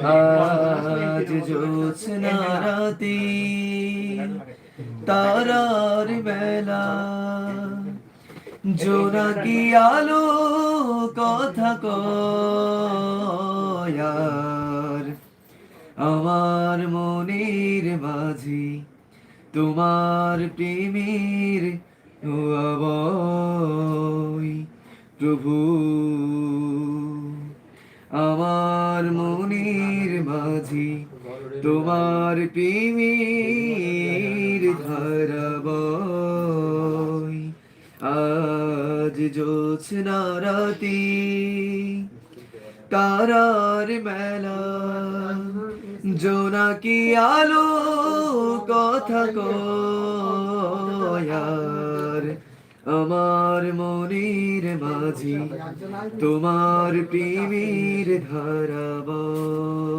আজ জ্যোৎস্না রাতে তারার বেলা জোনাকি আলো কথা কয় আর আমার মনের মাঝে তোমার প্রেমের আবয় প্রভু আমার মনের মাঝে তোমার প্রেমের ধারা বয় আজ জ্যোৎস্না রাতে তারার মেলা জোনাকি আলো কথা কয় আর আমার মনের মাঝে তোমার প্রেমের ধারা বয়।